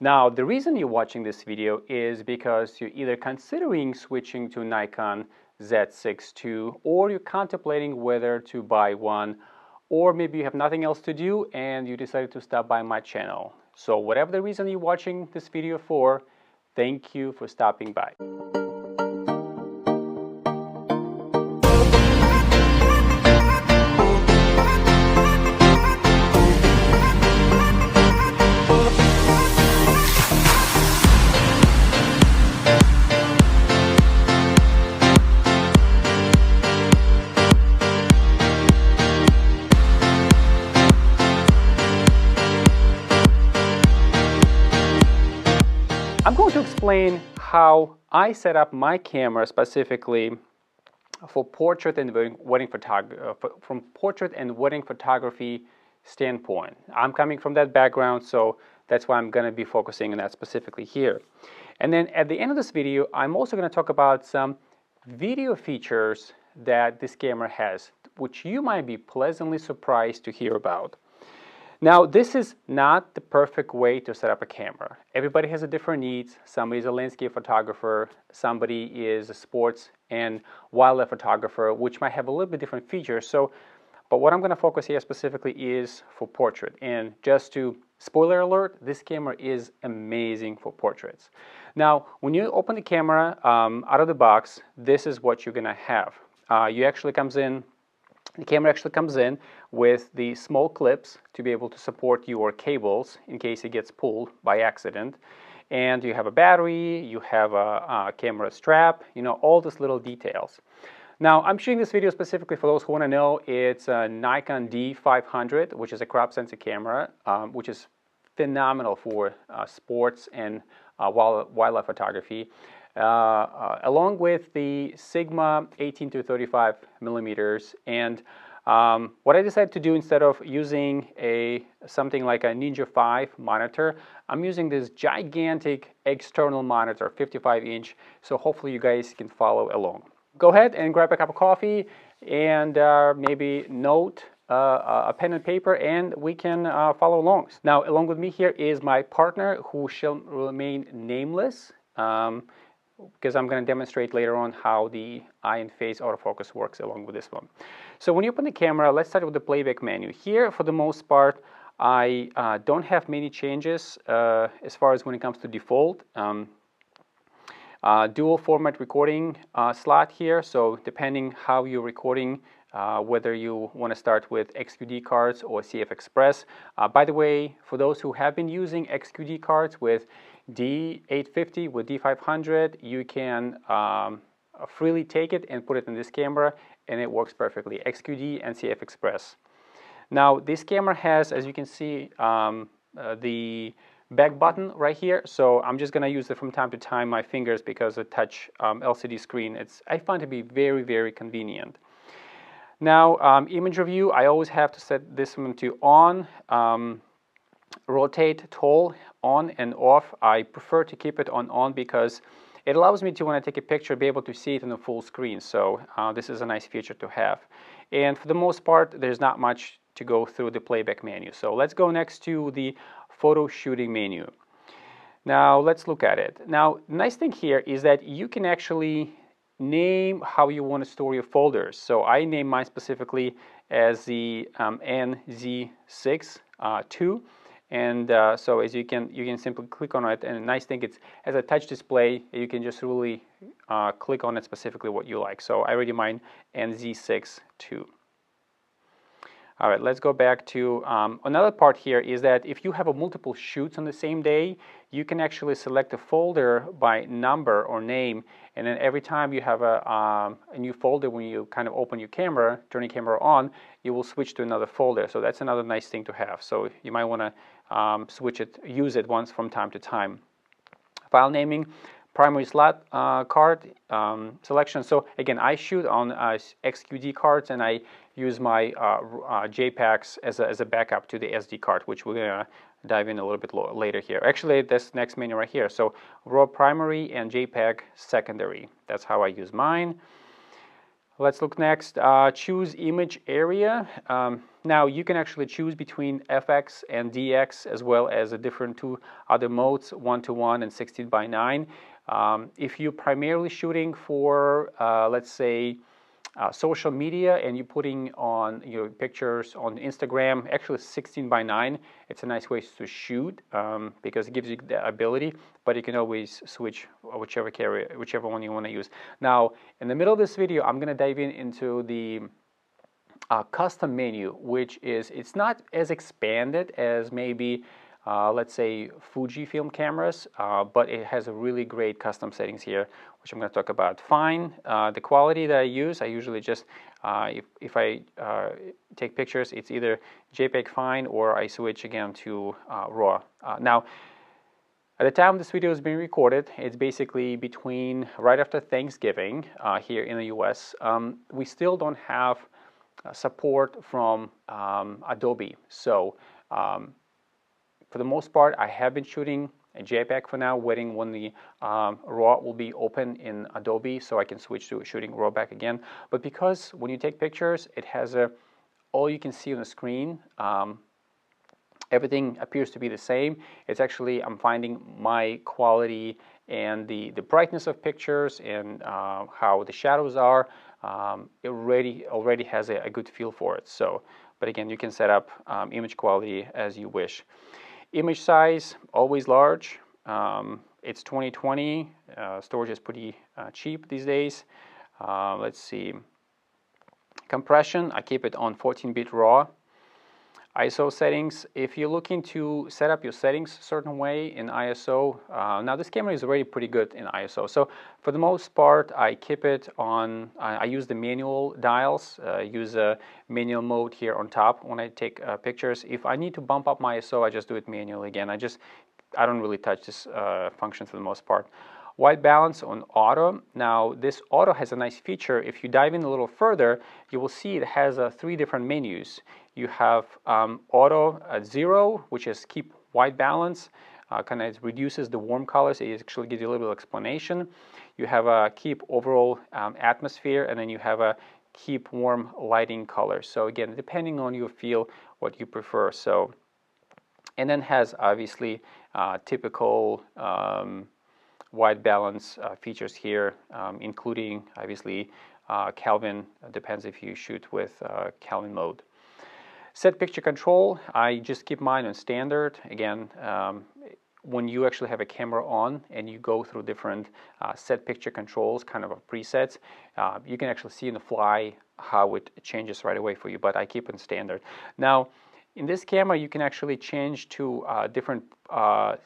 Now, the reason you're watching this video is because you're either considering switching to Nikon Z6II, or you're contemplating whether to buy one, or maybe you have nothing else to do and you decided to stop by my channel. So whatever the reason you're watching this video for, thank you for stopping by. I'm going to explain how I set up my camera specifically for portrait and wedding photography, from portrait and wedding photography standpoint. I'm coming from that background, so that's why I'm going to be focusing on that specifically here. And then at the end of this video, I'm also going to talk about some video features that this camera has, which you might be pleasantly surprised to hear about. Now, this is not the perfect way to set up a camera. Everybody has a different needs. Somebody is a landscape photographer, somebody is a sports and wildlife photographer, which might have a little bit different features. But what I'm going to focus here specifically is for portrait. And just to spoiler alert, this camera is amazing for portraits. Now, when you open the camera out of the box, this is what you're going to have. The camera actually comes in with the small clips to be able to support your cables in case it gets pulled by accident. And you have a battery, you have a camera strap, you know, all these little details. Now, I'm shooting this video specifically for those who want to know. It's a Nikon D500, which is a crop sensor camera, which is phenomenal for sports and wildlife photography. Along with the Sigma 18 to 35 millimeters. And what I decided to do, instead of using something like a Ninja 5 monitor, I'm using this gigantic external monitor, 55-inch, so hopefully you guys can follow along. Go ahead and grab a cup of coffee and maybe note a pen and paper, and we can follow along. Now, along with me here is my partner, who shall remain nameless, because I'm going to demonstrate later on how the eye and face autofocus works along with this one. So when you open the camera, let's start with the playback menu. Here, for the most part, I don't have many changes as far as when it comes to default. Dual format recording slot here, so depending how you're recording, whether you want to start with XQD cards or CF Express. By the way, for those who have been using XQD cards with D850 with D500, you can freely take it and put it in this camera, and it works perfectly. XQD and CF Express. Now, this camera has, as you can see, the back button right here, so I'm just going to use it from time to time, my fingers, because a touch LCD screen, I find to be very, very convenient. Now, image review, I always have to set this one to on. Rotate, toggle, on and off. I prefer to keep it on because it allows me to, when I take a picture, be able to see it in the full screen. So this is a nice feature to have. And for the most part, there's not much to go through the playback menu. So let's go next to the photo shooting menu. Now let's look at it. Now, the nice thing here is that you can actually name how you want to store your folders. So I name mine specifically as the NZ6II. And so as you can simply click on it, and the nice thing, it's as a touch display, you can just really click on it specifically what you like. So I already mine NZ6II. All right, let's go back to another part here is that if you have multiple shoots on the same day, you can actually select a folder by number or name, and then every time you have a new folder, when you kind of open your camera, turn your camera on, you will switch to another folder. So that's another nice thing to have. So you might want to use it once from time to time. File naming, primary slot card selection. So again, I shoot on XQD cards, and I use my JPEGs as a backup to the SD card, which we're going to dive in a little bit later here. Actually, this next menu right here. So RAW primary and JPEG secondary. That's how I use mine. Let's look next. Choose image area. Now you can actually choose between FX and DX, as well as a different two other modes, 1:1 and 16:9. If you're primarily shooting for, let's say, social media, and you're putting on your pictures on Instagram, actually 16:9, it's a nice way to shoot because it gives you the ability, but you can always switch whichever one you want to use. Now, in the middle of this video, I'm going to dive into the custom menu, which is, it's not as expanded as maybe let's say Fujifilm cameras, but it has a really great custom settings here, which I'm going to talk about. Fine, the quality that I usually just, if I take pictures, it's either JPEG fine or I switch again to RAW. Now, at the time this video is being recorded, it's basically between right after Thanksgiving here in the US. We still don't have support from Adobe, so for the most part, I have been shooting a JPEG for now, waiting when the RAW will be open in Adobe so I can switch to shooting RAW back again. But because when you take pictures, it has all you can see on the screen, everything appears to be the same. It's actually, I'm finding my quality and the brightness of pictures and how the shadows are, it already has a good feel for it. So, but again, you can set up image quality as you wish. Image size, always large. It's 2020. Storage is pretty cheap these days. Let's see. Compression, I keep it on 14-bit RAW. ISO settings, if you're looking to set up your settings a certain way in ISO, now this camera is already pretty good in ISO. So for the most part, I keep it on, I use the manual dials, use a manual mode here on top when I take pictures. If I need to bump up my ISO, I just do it manually again. I don't really touch this function for the most part. White balance on auto. Now this auto has a nice feature. If you dive in a little further, you will see it has 3 different menus. You have auto 0, which is keep white balance, kind of reduces the warm colors. It actually gives you a little bit of explanation. You have a keep overall atmosphere, and then you have a keep warm lighting colors. So again, depending on your feel, what you prefer. So, and then has obviously typical white balance features here, including obviously Kelvin. Depends if you shoot with Kelvin mode. Set picture control, I just keep mine on standard. Again, when you actually have a camera on and you go through different set picture controls, kind of presets, you can actually see in the fly how it changes right away for you, but I keep it standard. Now, in this camera, you can actually change to different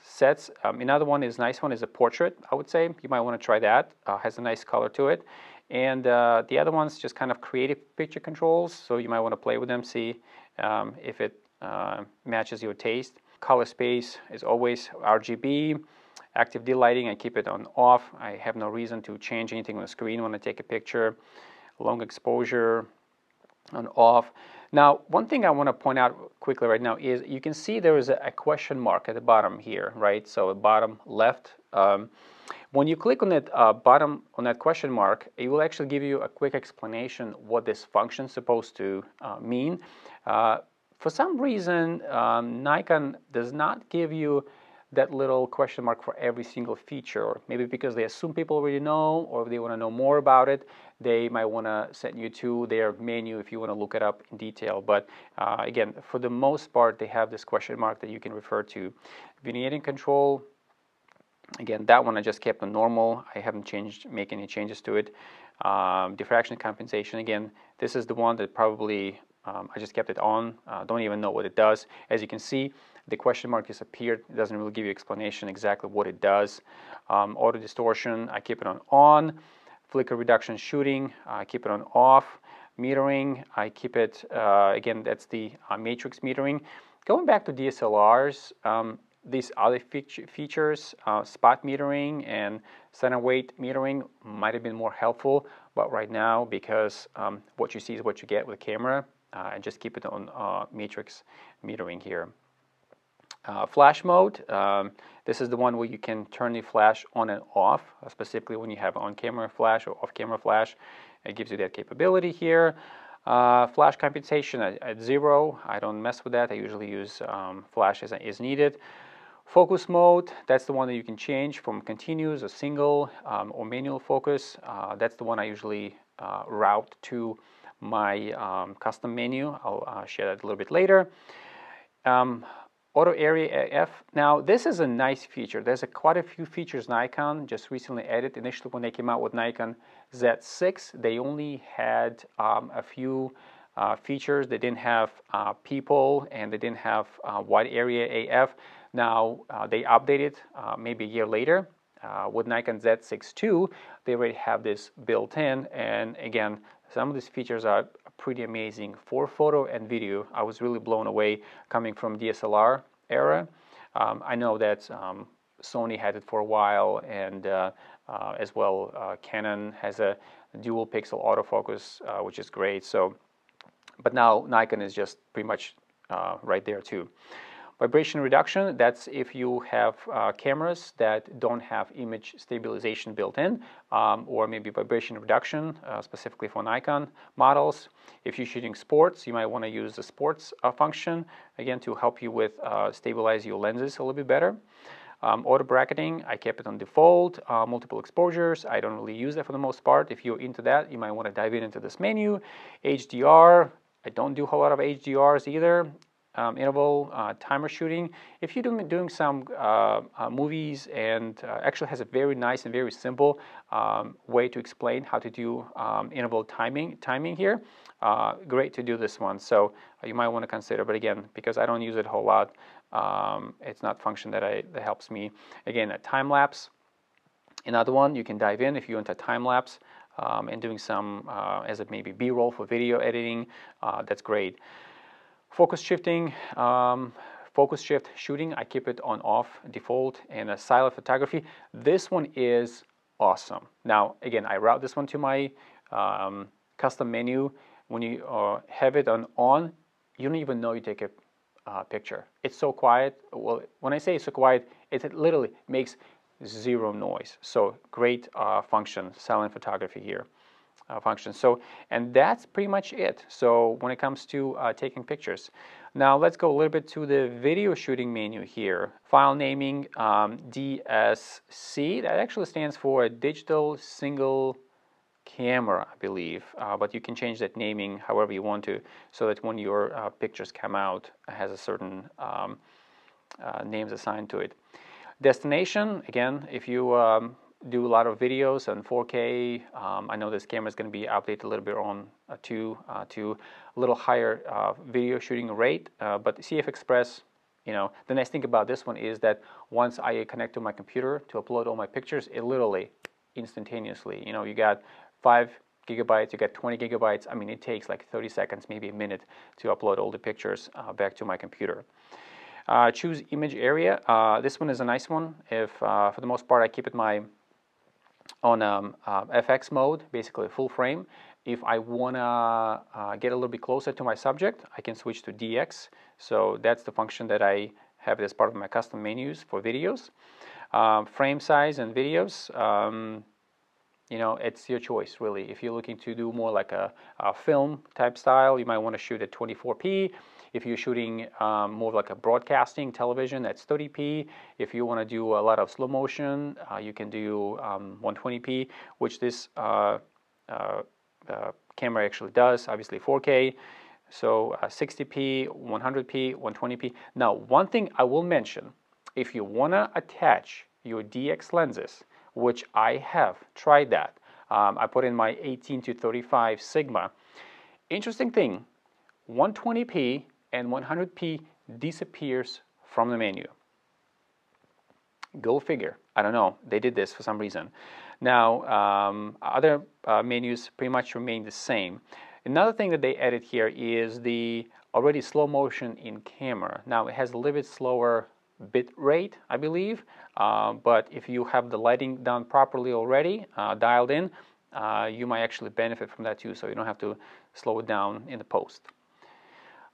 sets. Another one is nice one is a portrait, I would say. You might want to try that. Has a nice color to it. And the other one's just kind of creative picture controls, so you might want to play with them, see if it matches your taste. Color space is always RGB. Active D-lighting, I keep it on off. I have no reason to change anything on the screen when I take a picture. Long exposure on off. Now, one thing I want to point out quickly right now is you can see there is a question mark at the bottom here, right? So bottom left. When you click on that bottom, on that question mark, it will actually give you a quick explanation what this function is supposed to mean. For some reason, Nikon does not give you that little question mark for every single feature, or maybe because they assume people already know, or if they want to know more about it, they might want to send you to their menu if you want to look it up in detail. But again, for the most part, they have this question mark that you can refer to. Vignetting control, again, that one I just kept on normal. I haven't make any changes to it. Diffraction compensation, again, this is the one that probably I just kept it on. Don't even know what it does. As you can see, the question mark disappeared. It doesn't really give you explanation exactly what it does. Auto distortion, I keep it on. Flicker reduction shooting, I keep it on off. Metering, I keep it, again, that's the matrix metering. Going back to DSLRs, these other features, spot metering and center weight metering might have been more helpful, but right now, because what you see is what you get with the camera, I just keep it on matrix metering here. Flash mode, this is the one where you can turn the flash on and off, specifically when you have on-camera flash or off-camera flash. It gives you that capability here. Flash compensation at 0. I don't mess with that. I usually use flash as needed. Focus mode, that's the one that you can change from continuous, a single, or manual focus. That's the one I usually route to my custom menu. I'll share that a little bit later. Auto area AF. Now this is a nice feature. There's quite a few features Nikon just recently added. Initially when they came out with Nikon Z6, they only had a few features. They didn't have people, and they didn't have wide area AF. Now they updated maybe a year later. With Nikon Z6II, they already have this built in, and again, some of these features are pretty amazing for photo and video. I was really blown away coming from DSLR era. I know that Sony had it for a while, and as well Canon has a dual pixel autofocus, which is great. So, but now Nikon is just pretty much right there too. Vibration reduction, that's if you have cameras that don't have image stabilization built in, or maybe vibration reduction, specifically for Nikon models. If you're shooting sports, you might want to use the sports function, again, to help you with stabilize your lenses a little bit better. Auto bracketing, I kept it on default. Multiple exposures, I don't really use that for the most part. If you're into that, you might want to dive into this menu. HDR, I don't do a whole lot of HDRs either. Interval timer shooting. If you're doing some movies, and actually has a very nice and very simple way to explain how to do interval timing here. Great to do this one, so you might want to consider. But again, because I don't use it a whole lot, it's not function that helps me. Again, a time lapse, another one you can dive in if you're into time lapse and doing some as it maybe B-roll for video editing. That's great. Focus shifting, focus shift shooting, I keep it on off default, and a silent photography. This one is awesome. Now, again, I route this one to my custom menu. When you have it on, you don't even know you take a picture. It's so quiet. Well, when I say it's so quiet, it literally makes zero noise. So great function, silent photography here. Function. So, and that's pretty much it. So when it comes to taking pictures. Now let's go a little bit to the video shooting menu here. File naming, DSC, that actually stands for Digital Single Camera, I believe, but you can change that naming however you want to, so that when your pictures come out, it has a certain names assigned to it. Destination, again, if you do a lot of videos on 4K. I know this camera is going to be updated a little bit on to a little higher video shooting rate, but CF Express, you know, the nice thing about this one is that once I connect to my computer to upload all my pictures, it literally instantaneously, you know, you got 5 gigabytes, you got 20 gigabytes. I mean, it takes like 30 seconds, maybe a minute to upload all the pictures back to my computer. Choose image area. This one is a nice one. If for the most part I keep it on FX mode, basically full frame. If I want to get a little bit closer to my subject, I can switch to DX. So that's the function that I have as part of my custom menus for videos. Frame size and videos, you know, it's your choice really. If you're looking to do more like a film type style, you might want to shoot at 24p. If you're shooting more like a broadcasting television, that's 30p. If you want to do a lot of slow motion, you can do 120p, which this camera actually does, obviously 4K. So 60p, 100p, 120p. Now, one thing I will mention, if you want to attach your DX lenses, which I have tried that, I put in my 18 to 35 Sigma. Interesting thing, 120p and 100p disappears from the menu. Go figure. I don't know. They did this for some reason. Now, other menus pretty much remain the same. Another thing that they added here is the already slow motion in camera. Now, it has a little bit slower bit rate, I believe, but if you have the lighting done properly already, dialed in, you might actually benefit from that too, so you don't have to slow it down in the post.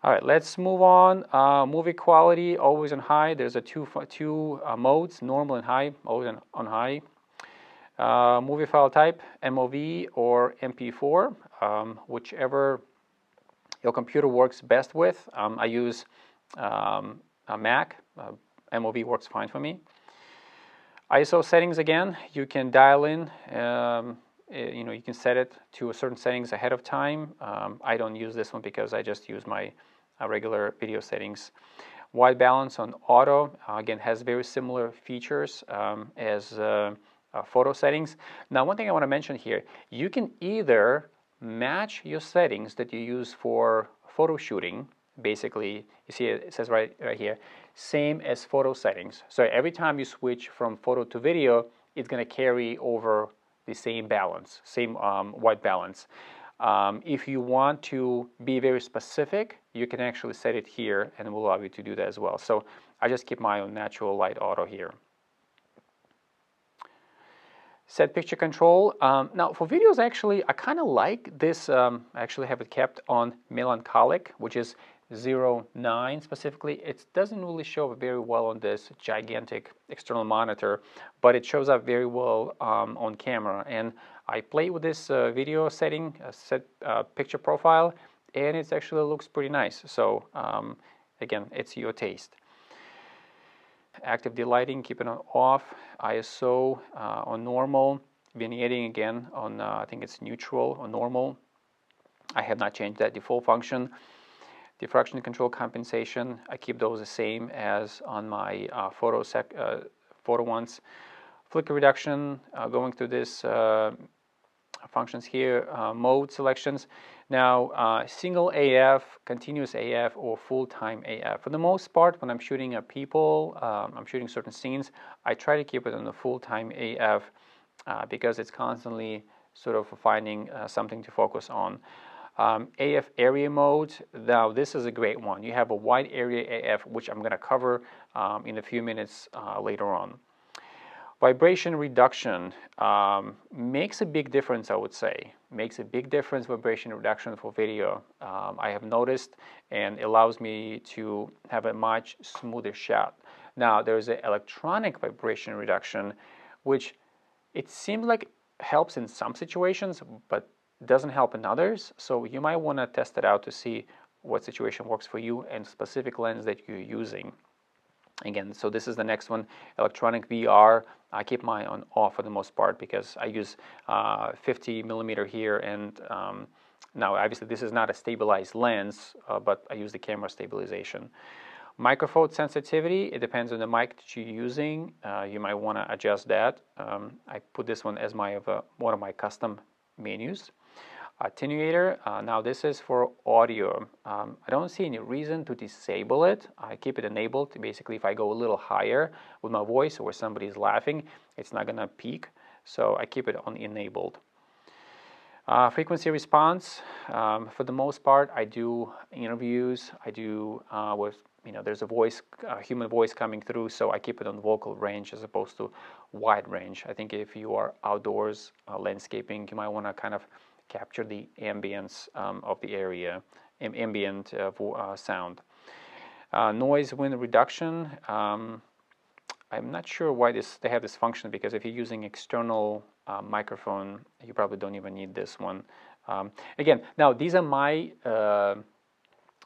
All right, let's move on. Movie quality, always on high. There's two modes, normal and high, always on high. Movie file type, MOV or MP4, whichever your computer works best with. I use a Mac. MOV works fine for me. ISO settings again, you can dial in. You can set it to a certain settings ahead of time. I don't use this one because I just use my regular video settings. White balance on auto, again, has very similar features as photo settings. Now, one thing I want to mention here, you can either match your settings that you use for photo shooting. Basically, you see it says right here, same as photo settings. So every time you switch from photo to video, it's going to carry over the same balance, same white balance. If you want to be very specific, you can actually set it here and it will allow you to do that as well. So I just keep my own natural light auto here. Set picture control. Now for videos, actually, I kind of like this. I actually have it kept on melancholic, which is 0.9 specifically. It doesn't really show up very well on this gigantic external monitor, but it shows up very well on camera. And I play with this video setting, set picture profile, and it actually looks pretty nice. So again, it's your taste. Active delighting, keep it on off. ISO on normal. Vignetting again on, I think it's neutral or normal. I have not changed that default function. Diffraction control compensation, I keep those the same as on my photo ones. Flicker reduction, going through this functions here, mode selections. Now, single AF, continuous AF, or full-time AF. For the most part, when I'm shooting people, I'm shooting certain scenes, I try to keep it on the full-time AF because it's constantly sort of finding something to focus on. AF area mode, now this is a great one. You have a wide area AF, which I'm going to cover in a few minutes later on. Vibration reduction makes a big difference, I would say. Makes a big difference, vibration reduction for video. I have noticed, and allows me to have a much smoother shot. Now, there's an electronic vibration reduction, which it seems like helps in some situations, but doesn't help in others. So you might want to test it out to see what situation works for you and specific lens that you're using. Again, so this is the next one, electronic VR. I keep mine on off for the most part because I use 50 millimeter here, and now obviously this is not a stabilized lens, but I use the camera stabilization. Microphone sensitivity, it depends on the mic that you're using. You might want to adjust that. I put this one as one of my custom menus. Attenuator, now this is for audio. I don't see any reason to disable it. I keep it enabled. Basically, if I go a little higher with my voice or somebody's laughing, it's not going to peak. So I keep it on enabled. Frequency response, for the most part, I do interviews. I do with, there's a human voice coming through, so I keep it on vocal range as opposed to wide range. I think if you are outdoors, landscaping, you might want to kind of capture the ambience of the area, ambient sound. Noise wind reduction, I'm not sure why they have this function, because if you're using external microphone, you probably don't even need this one. Again, now these are my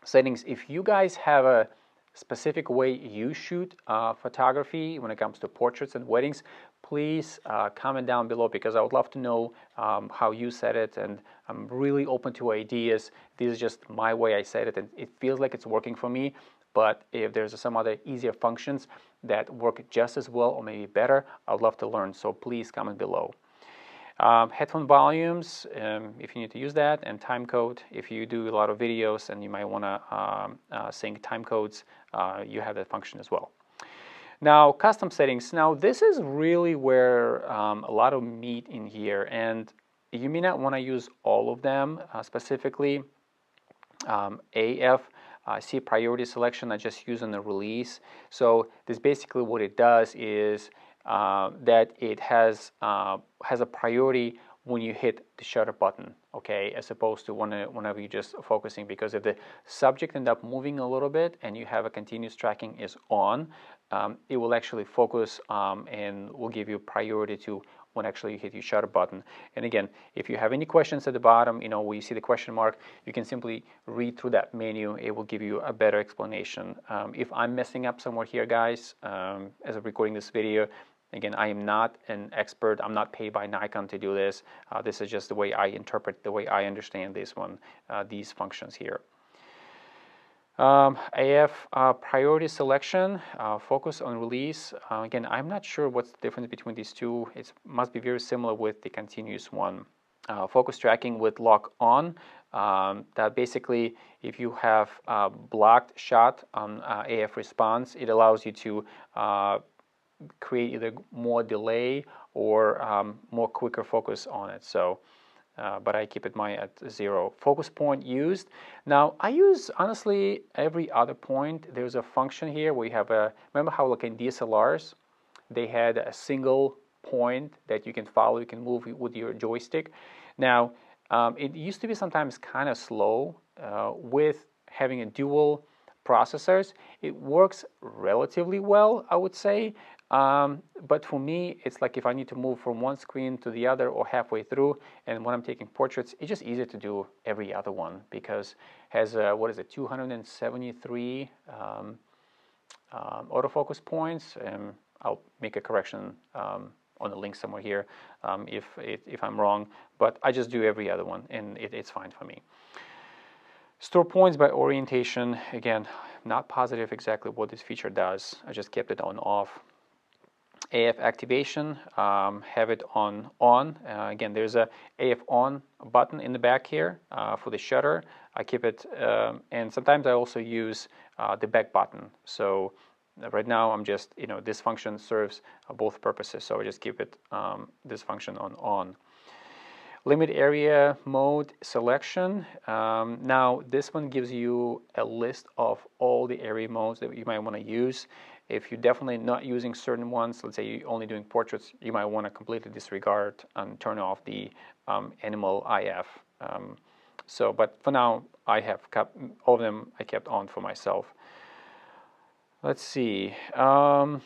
settings. If you guys have a specific way you shoot photography when it comes to portraits and weddings, please comment down below, because I would love to know how you set it, and I'm really open to ideas. This is just my way I set it, and it feels like it's working for me. But if there's some other easier functions that work just as well or maybe better, I'd love to learn, so please comment below. Headphone volumes, if you need to use that, and time code. If you do a lot of videos and you might want to sync time codes, you have that function as well. Now, custom settings. Now, this is really where a lot of meat in here, and you may not want to use all of them specifically. AF, see priority selection, I just use on the release. So this basically what it does is that it has a priority when you hit the shutter button, okay, as opposed to whenever you're just focusing, because if the subject ends up moving a little bit and you have a continuous tracking is on, it will actually focus and will give you priority to when actually you hit your shutter button. And again, if you have any questions at the bottom, you know, where you see the question mark, you can simply read through that menu. It will give you a better explanation. If I'm messing up somewhere here, guys, as of recording this video, again, I am not an expert. I'm not paid by Nikon to do this. This is just the way I interpret, the way I understand this one, these functions here. AF priority selection, focus on release. Again, I'm not sure what's the difference between these two. It must be very similar with the continuous one. Focus tracking with lock on. That basically, if you have a blocked shot on AF response, it allows you to create either more delay or more quicker focus on it. So. But I keep it mine at 0. Focus point used. Now I use honestly every other point. There's a function here where you have a, remember how like in DSLRs they had a single point that you can follow, you can move with your joystick. Now it used to be sometimes kind of slow with having a dual processors. It works relatively well, I would say. But for me, it's like if I need to move from one screen to the other or halfway through, and when I'm taking portraits, it's just easier to do every other one because it has what is it, 273 autofocus points. And I'll make a correction on the link somewhere here if I'm wrong, but I just do every other one, and it's fine for me. Store points by orientation. Again, not positive exactly what this feature does. I just kept it on off. AF activation, have it on. Again, there's a AF on button in the back here for the shutter. I keep it, and sometimes I also use the back button. So right now I'm just, you know, this function serves both purposes. So I just keep it, this function on. Limit area mode selection. Now this one gives you a list of all the area modes that you might want to use. If you're definitely not using certain ones, let's say you're only doing portraits, you might want to completely disregard and turn off the animal IF. But for now, I have kept all of them. I kept on for myself. Let's see. Low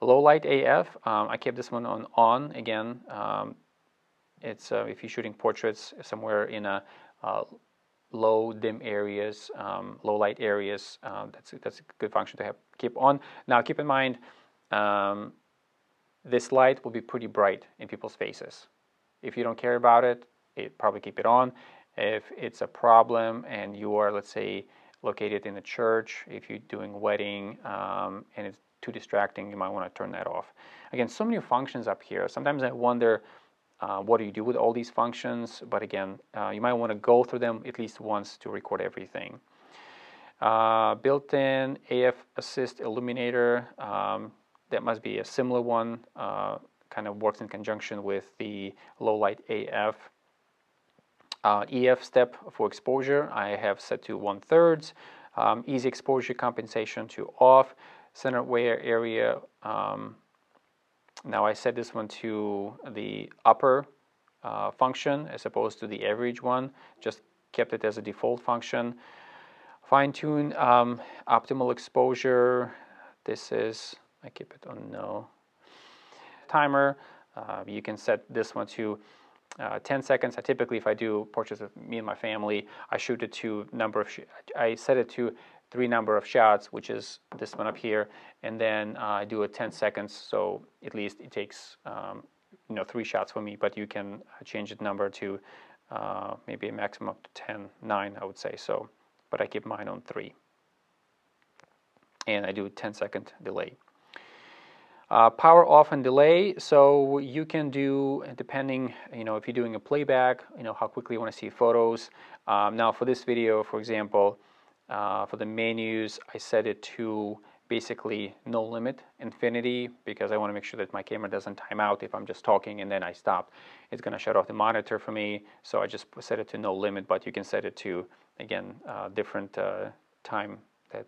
light AF. I kept this one on again. It's if you're shooting portraits somewhere in a low dim areas, low light areas, that's a good function to have keep on. Now keep in mind, this light will be pretty bright in people's faces. If you don't care about it, probably keep it on. If it's a problem and you are, let's say, located in a church, if you're doing a wedding and it's too distracting, you might want to turn that off. Again, so many functions up here. Sometimes I wonder, what do you do with all these functions? But again, you might want to go through them at least once to record everything. Built-in AF assist illuminator, that must be a similar one, kind of works in conjunction with the low light AF. EF step for exposure, I have set to 1/3. Easy exposure compensation to off. Center wear area, now I set this one to the upper function as opposed to the average one, just kept it as a default function. Fine-tune optimal exposure, this is, I keep it on no. Timer, you can set this one to 10 seconds. I typically, if I do portraits of me and my family, I shoot it to I set it to 3 number of shots, which is this one up here, and then I do a 10 seconds, so at least it takes 3 shots for me, but you can change the number to maybe a maximum up to 10, 9 I would say, so, but I keep mine on 3. And I do a 10-second delay. Power off and delay, so you can do, depending, if you're doing a playback, how quickly you want to see photos. Now for this video, for example, for the menus, I set it to basically no limit, infinity, because I want to make sure that my camera doesn't time out if I'm just talking and then I stop. It's going to shut off the monitor for me, so I just set it to no limit, but you can set it to, again, different time that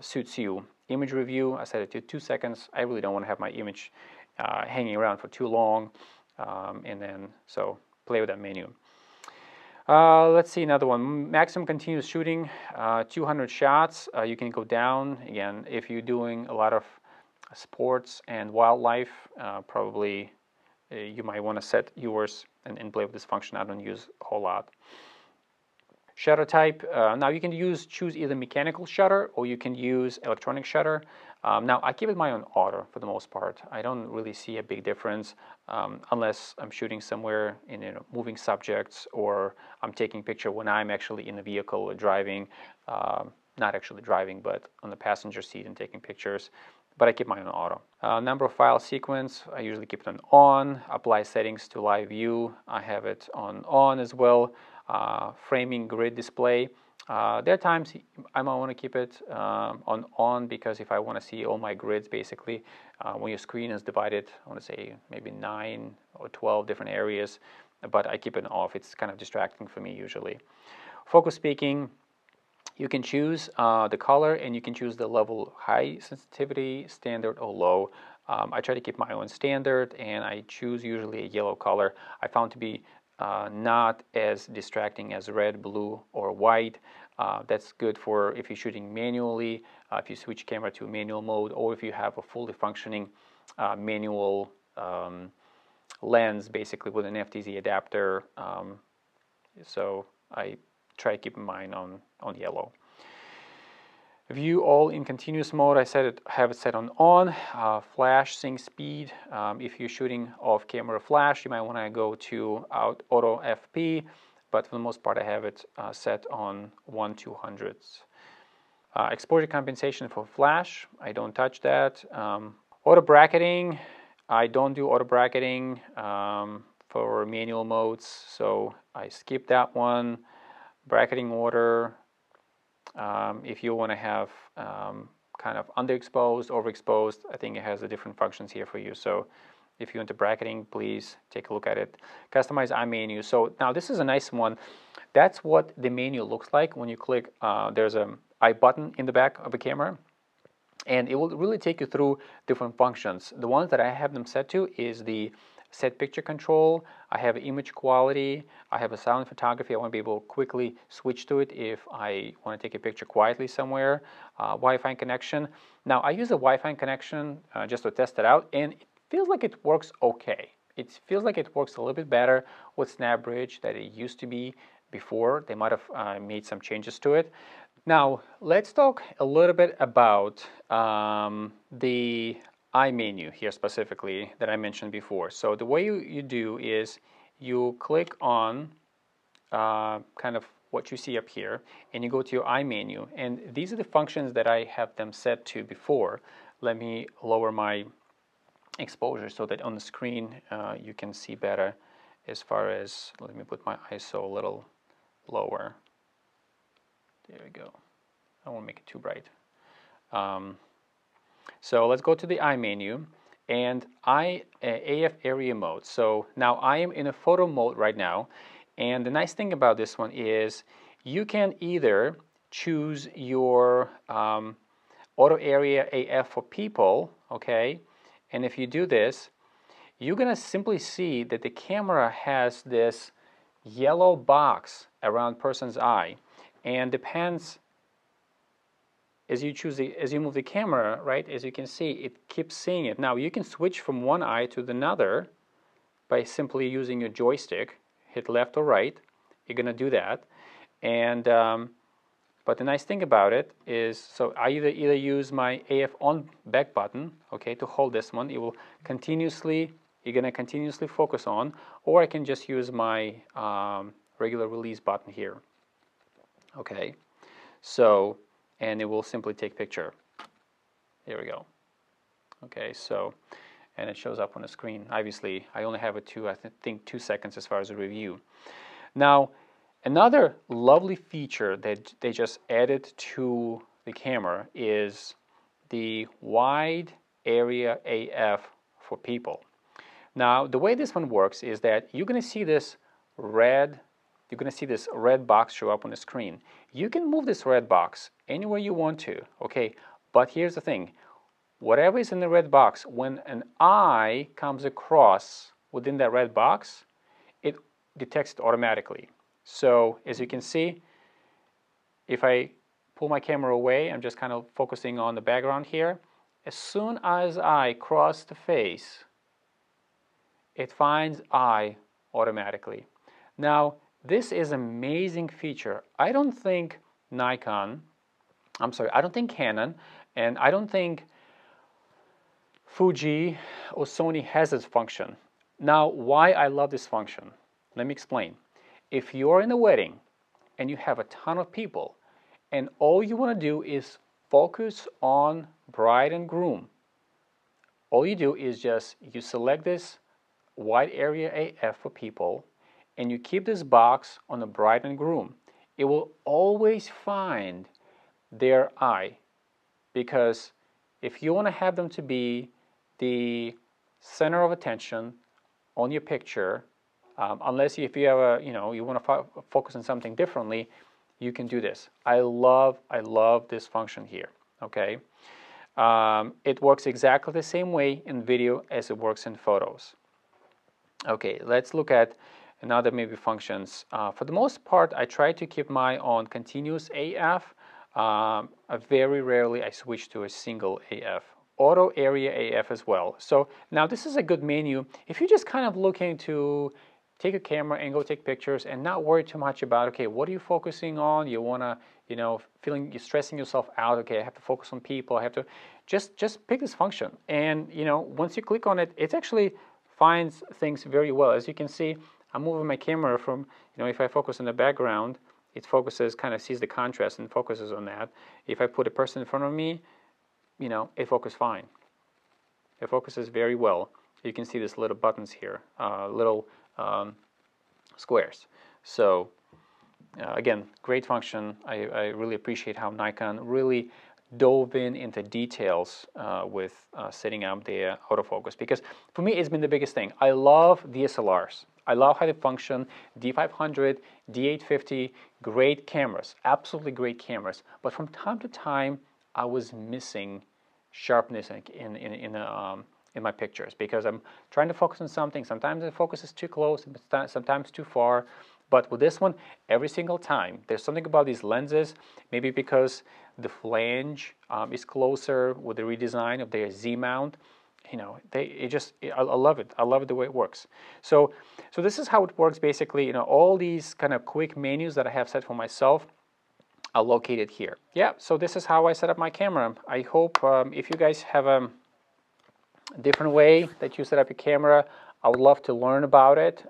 suits you. Image review, I set it to 2 seconds. I really don't want to have my image hanging around for too long, and then, so play with that menu. Let's see another one. Maximum continuous shooting, 200 shots. You can go down. Again, if you're doing a lot of sports and wildlife, probably you might want to set yours and play with this function. I don't use a whole lot. Shutter type, now you can choose either mechanical shutter or you can use electronic shutter. Now I keep it my own auto for the most part. I don't really see a big difference unless I'm shooting somewhere in moving subjects, or I'm taking picture when I'm actually in the vehicle or driving, not actually driving, but on the passenger seat and taking pictures. But I keep mine on auto. Number of file sequence, I usually keep it on. Apply settings to live view, I have it on as well. Framing grid display, there are times I might want to keep it on because if I want to see all my grids, basically when your screen is divided, I want to say maybe 9 or 12 different areas, but I keep it off. It's kind of distracting for me usually. Focus peaking, you can choose the color and you can choose the level: high sensitivity, standard, or low. I try to keep my own standard, and I choose usually a yellow color. I found to be not as distracting as red, blue, or white. That's good for if you're shooting manually, if you switch camera to manual mode, or if you have a fully functioning manual lens, basically with an FTZ adapter. So I try to keep mine on yellow. View all in continuous mode, I have it set on. Flash sync speed, if you're shooting off camera flash, you might want to go to auto FP, but for the most part I have it set on 1/200. Exposure compensation for flash, I don't touch that. Auto bracketing, I don't do auto bracketing for manual modes, so I skip that one. Bracketing order, if you want to have kind of underexposed, overexposed, I think it has the different functions here for you. So if you're into bracketing, please take a look at it. Customize eye menu. So now this is a nice one. That's what the menu looks like when you click. There's an eye button in the back of the camera, and it will really take you through different functions. The ones that I have them set to is the set picture control, I have image quality, I have a silent photography. I want to be able to quickly switch to it if I want to take a picture quietly somewhere. Wi-Fi connection. Now I use a Wi-Fi connection just to test it out, and it feels like it works okay. It feels like it works a little bit better with SnapBridge than it used to be before. They might have made some changes to it. Now let's talk a little bit about the eye menu here specifically that I mentioned before. So the way you do is you click on kind of what you see up here, and you go to your eye menu, and these are the functions that I have them set to before. Let me lower my exposure so that on the screen you can see better. As far as, let me put my ISO a little lower. There we go. I won't make it too bright. So let's go to the eye menu and AF area mode. So now I am in a photo mode right now, and the nice thing about this one is you can either choose your auto area AF for people, okay, and if you do this, you're gonna simply see that the camera has this yellow box around person's eye, and depends as you move the camera, right, as you can see, it keeps seeing it. Now you can switch from one eye to another by simply using your joystick. Hit left or right, you're gonna do that. And but the nice thing about it is, so I either use my AF on back button, okay, to hold this one. It will continuously, you're gonna continuously focus on, or I can just use my regular release button here. Okay, so, and it will simply take picture. Here we go. Okay, so, and it shows up on the screen. Obviously, I only have it I think 2 seconds as far as a review. Now, another lovely feature that they just added to the camera is the wide area AF for people. Now, the way this one works is that you're going to see this red box show up on the screen. You can move this red box anywhere you want to, okay? But here's the thing. Whatever is in the red box, when an eye comes across within that red box, it detects it automatically. So, as you can see, if I pull my camera away, I'm just kind of focusing on the background here. As soon as I cross the face, it finds eye automatically. Now, this is an amazing feature. I don't think Canon, and I don't think Fuji or Sony has this function. Now, why I love this function? Let me explain. If you're in a wedding and you have a ton of people and all you want to do is focus on bride and groom, all you do is you select this wide area AF for people and you keep this box on the bride and groom. It will always find their eye, because if you want to have them to be the center of attention on your picture, unless if you have you want to focus on something differently, you can do this. I love this function here. Okay, it works exactly the same way in video as it works in photos. Okay, let's look at another maybe functions. For the most part, I try to keep my on continuous AF. Very rarely I switch to a single AF. Auto area AF as well. So now this is a good menu if you're just kind of looking to take a camera and go take pictures and not worry too much about, okay, what are you focusing on? You want to, you're stressing yourself out, okay, I have to focus on people, I have to, just pick this function. And, once you click on it, it actually finds things very well. As you can see, I'm moving my camera from, if I focus on the background, it focuses, kind of sees the contrast and focuses on that. If I put a person in front of me, it focuses fine. It focuses very well. You can see these little buttons here, little squares. So again, great function. I really appreciate how Nikon really dove into details with setting up the autofocus, because for me it's been the biggest thing. I love DSLRs. I love how they function. D500, D850, great cameras, absolutely great cameras. But from time to time, I was missing sharpness in my pictures, because I'm trying to focus on something. Sometimes the focus is too close, sometimes too far. But with this one, every single time, there's something about these lenses, maybe because the flange is closer with the redesign of their Z mount. I love it. I love it the way it works. So this is how it works basically. All these kind of quick menus that I have set for myself are located here. Yeah, so this is how I set up my camera. I hope if you guys have a different way that you set up your camera, I would love to learn about it.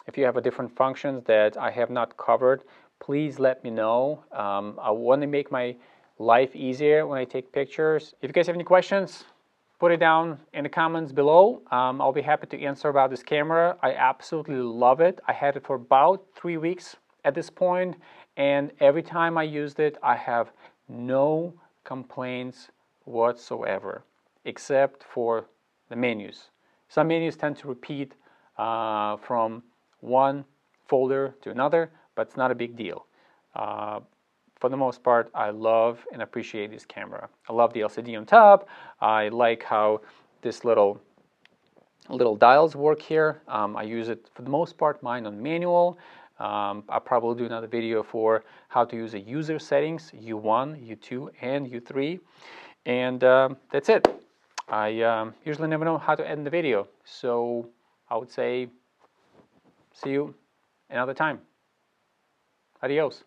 If you have a different functions that I have not covered, please let me know. I want to make my life easier when I take pictures. If you guys have any questions, put it down in the comments below. I'll be happy to answer about this camera. I absolutely love it. I had it for about 3 weeks at this point, and every time I used it, I have no complaints whatsoever, except for the menus. Some menus tend to repeat from one folder to another, but it's not a big deal. For the most part, I love and appreciate this camera. I love the LCD on top. I like how this little dials work here. I use it for the most part, mine on manual. I'll probably do another video for how to use the user settings, U1, U2, and U3. And that's it. I usually never know how to end the video, so I would say see you another time. Adios.